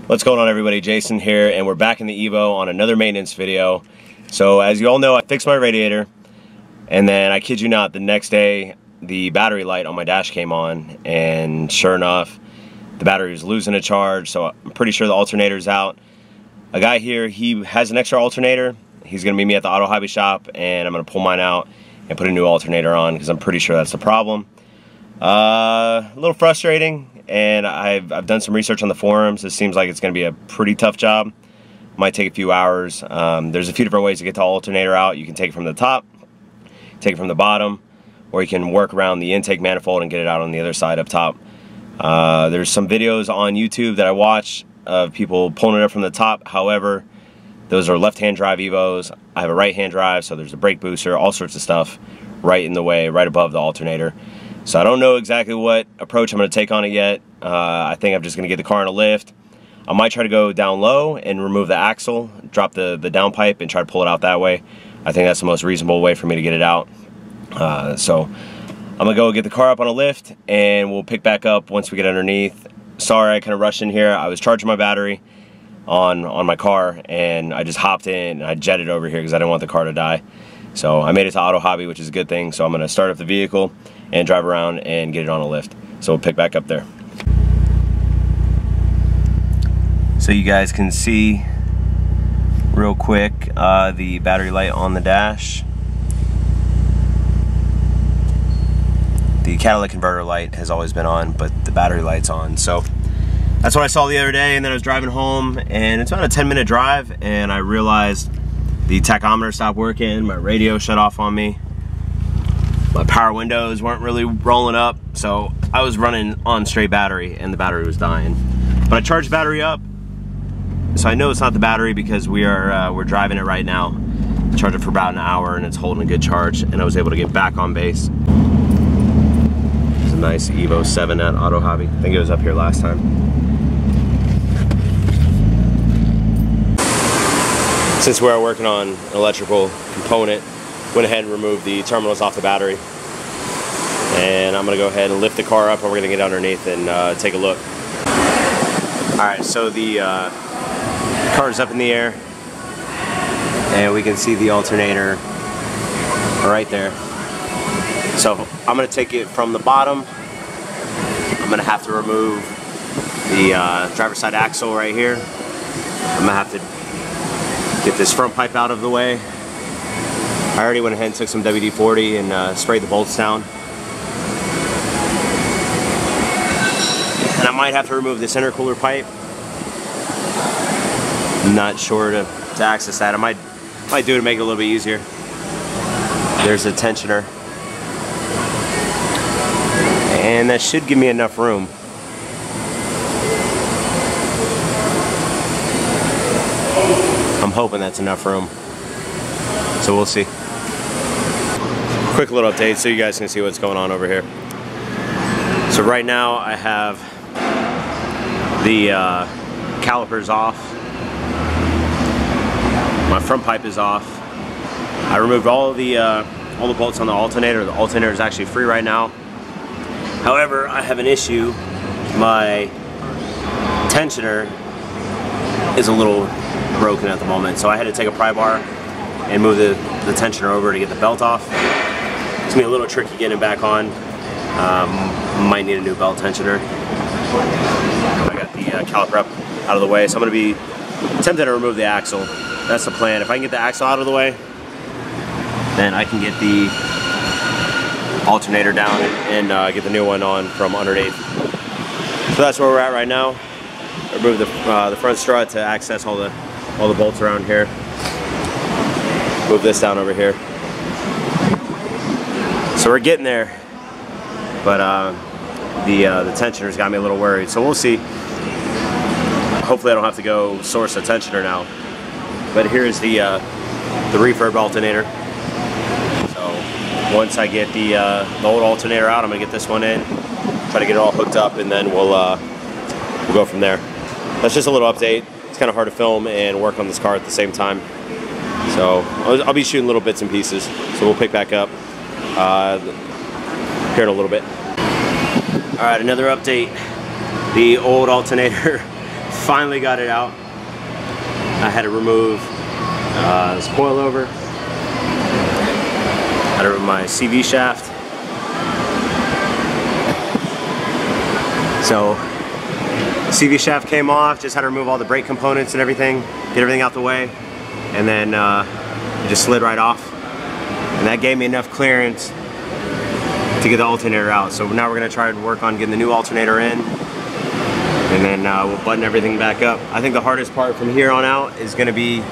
What's going on, everybody? Jason here, and we're back in the Evo on another maintenance video. So as you all know, I fixed my radiator, and then I kid you not, the next day the battery light on my dash came on, and sure enough the battery was losing a charge, so I'm pretty sure the alternator's out. A guy here, he has an extra alternator. He's gonna meet me at the auto hobby shop, and I'm gonna pull mine out and put a new alternator on because I'm pretty sure that's the problem. A little frustrating, and I've done some research on the forums. It seems like it's going to be a pretty tough job. Might take a few hours. There's a few different ways to get the alternator out. You can take it from the top, take it from the bottom, or you can work around the intake manifold and get it out on the other side up top. There's some videos on YouTube that I watch of people pulling it up from the top. However, those are left-hand drive Evos. I have a right-hand drive, so there's a brake booster, all sorts of stuff right in the way, right above the alternator. So I don't know exactly what approach I'm going to take on it yet. I think I'm just going to get the car in a lift. I might try to go down low and remove the axle, drop the downpipe, and try to pull it out that way. I think that's the most reasonable way for me to get it out. So I'm going to go get the car up on a lift, and we'll pick back up once we get underneath. Sorry, I kind of rushed in here. I was charging my battery on my car, and I just hopped in and I jetted over here because I didn't want the car to die. So I made it to Auto Hobby, which is a good thing. So I'm going to start up the vehicle and drive around and get it on a lift. So we'll pick back up there. So you guys can see real quick the battery light on the dash. The catalytic converter light has always been on, but the battery light's on. So that's what I saw the other day, and then I was driving home, and it's about a 10-minute drive, and I realized the tachometer stopped working, my radio shut off on me, my power windows weren't really rolling up, so I was running on straight battery and the battery was dying. But I charged the battery up, so I know it's not the battery because we're driving it right now. I charged it for about an hour and it's holding a good charge, and I was able to get back on base. It's a nice Evo 7 at Auto Hobby. I think it was up here last time. Since we're working on an electrical component, went ahead and removed the terminals off the battery, and I'm gonna go ahead and lift the car up, and we're gonna get underneath and take a look. Alright, so the car's up in the air, and we can see the alternator right there. So I'm gonna take it from the bottom. I'm gonna have to remove the driver's side axle right here. I'm gonna have to get this front pipe out of the way. I already went ahead and took some WD-40 and sprayed the bolts down. And I might have to remove this intercooler pipe. I'm not sure to access that. I might do it to make it a little bit easier. There's a tensioner. And that should give me enough room. I'm hoping that's enough room. So we'll see. Quick little update so you guys can see what's going on over here. So right now I have the calipers off. My front pipe is off. I removed all the bolts on the alternator. The alternator is actually free right now. However, I have an issue. My tensioner is a little broken at the moment, so I had to take a pry bar and move the tensioner over to get the belt off. It's gonna be a little tricky getting it back on. Might need a new belt tensioner. I got the caliper up out of the way, so I'm gonna be tempted to remove the axle. That's the plan. If I can get the axle out of the way, then I can get the alternator down and get the new one on from underneath. So that's where we're at right now. I removed the front strut to access all the bolts around here. Move this down over here. So we're getting there, but the tensioner's got me a little worried. So we'll see. Hopefully I don't have to go source a tensioner now. But here's the refurb alternator. So once I get the old alternator out, I'm gonna get this one in, try to get it all hooked up, and then we'll go from there. That's just a little update. It's kind of hard to film and work on this car at the same time. So I'll be shooting little bits and pieces. So we'll pick back up here in a little bit. All right, another update. The old alternator Finally got it out. I had to remove this coilover. Had to remove my CV shaft. So CV shaft came off, just had to remove all the brake components and everything, get everything out the way, and then it just slid right off. And that gave me enough clearance to get the alternator out. So now we're gonna try to work on getting the new alternator in, and then we'll button everything back up. I think the hardest part from here on out is gonna be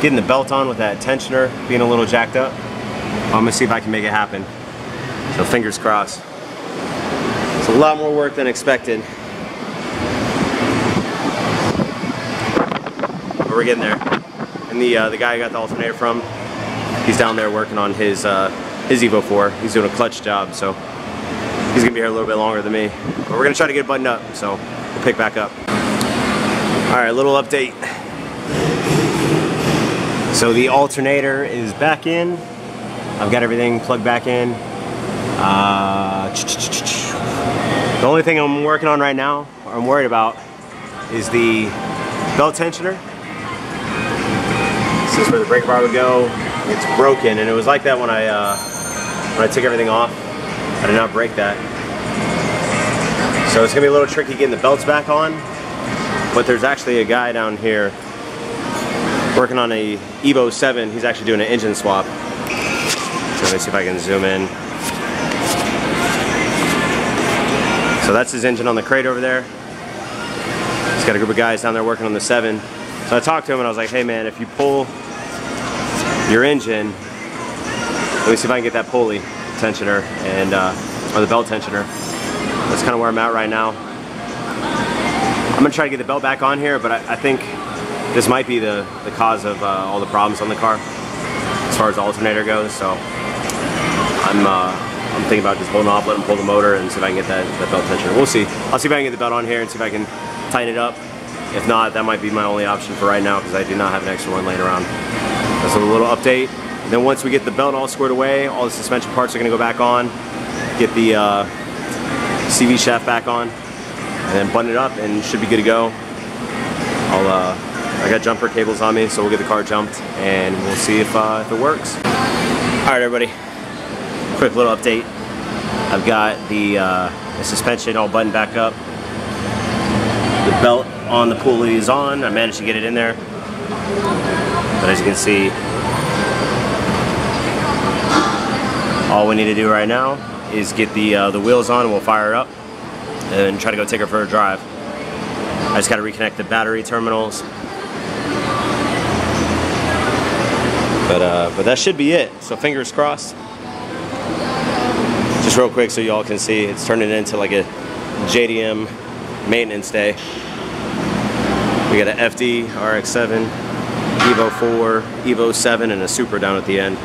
getting the belt on with that tensioner being a little jacked up. I'm gonna see if I can make it happen. So fingers crossed. It's a lot more work than expected, but we're getting there. And the guy I got the alternator from, he's down there working on his Evo 4. He's doing a clutch job, so he's gonna be here a little bit longer than me. But we're gonna try to get it buttoned up, so we'll pick back up. All right, little update. So the alternator is back in. I've got everything plugged back in. The only thing I'm working on right now, or I'm worried about, is the belt tensioner. This is where the brake bar would go. It's broken, and it was like that when I took everything off. I did not break that. So it's gonna be a little tricky getting the belts back on, but there's actually a guy down here working on a Evo 7. He's actually doing an engine swap. So let me see if I can zoom in. So that's his engine on the crate over there. He's got a group of guys down there working on the 7. So I talked to him and I was like, hey man, if you pull your engine, let me see if I can get that pulley tensioner and or the belt tensioner. That's kind of where I'm at right now. I'm gonna try to get the belt back on here, but I think this might be the cause of all the problems on the car as far as the alternator goes. So I'm thinking about just holding off, let him pull the motor, and see if I can get that belt tensioner. We'll see. I'll see if I can get the belt on here and see if I can tighten it up. If not, that might be my only option for right now, because I do not have an extra one laying around. That's a little update. And then once we get the belt all squared away, all the suspension parts are going to go back on, get the CV shaft back on, and then button it up, and should be good to go. I got jumper cables on me, so we'll get the car jumped, and we'll see if it works. All right, everybody. Quick little update. I've got the suspension all buttoned back up. The belt on the pulley is on. I managed to get it in there, but as you can see, all we need to do right now is get the wheels on, and we'll fire her up and try to go take her for a drive. I just got to reconnect the battery terminals, but that should be it. So fingers crossed. Just real quick so y'all can see, it's turning into like a JDM maintenance day. We got an FD, RX-7, Evo 4, Evo 7, and a Supra down at the end.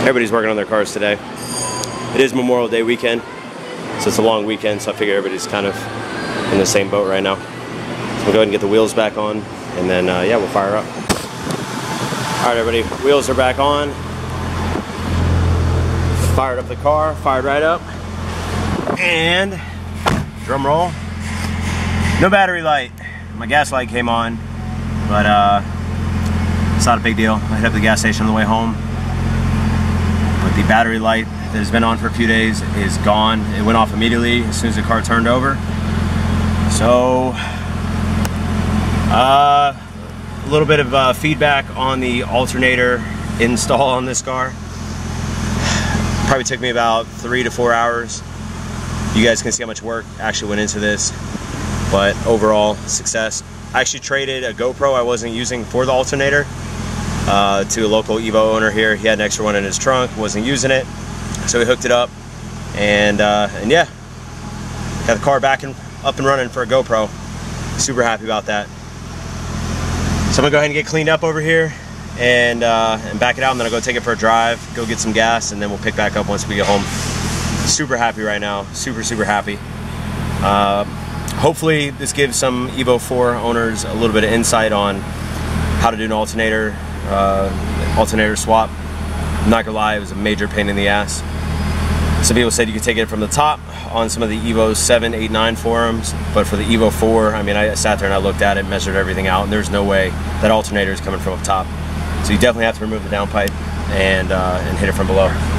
Everybody's working on their cars today. It is Memorial Day weekend, so it's a long weekend, so I figure everybody's kind of in the same boat right now. So we'll go ahead and get the wheels back on, and then yeah, we'll fire up. All right, everybody, wheels are back on. Fired up the car, fired right up, and drum roll, no battery light. My gas light came on, but it's not a big deal. I hit up the gas station on the way home, but the battery light that has been on for a few days is gone. It went off immediately as soon as the car turned over. So a little bit of feedback on the alternator install on this car. Probably took me about 3 to 4 hours. You guys can see how much work actually went into this, but overall success. I actually traded a GoPro I wasn't using for the alternator to a local Evo owner here. He had an extra one in his trunk, wasn't using it, so we hooked it up, and yeah, got the car back up and running for a GoPro. Super happy about that. So I'm gonna go ahead and get cleaned up over here and back it out, and then I'll go take it for a drive, go get some gas, and then we'll pick back up once we get home. Super happy right now, super happy. Hopefully this gives some Evo 4 owners a little bit of insight on how to do an alternator swap. I'm not gonna lie, it was a major pain in the ass. Some people said you could take it from the top on some of the Evo 7, 8, 9 forums, but for the Evo 4, I mean, I sat there and I looked at it, measured everything out, and there's no way that alternator is coming from up top. So you definitely have to remove the downpipe and hit it from below.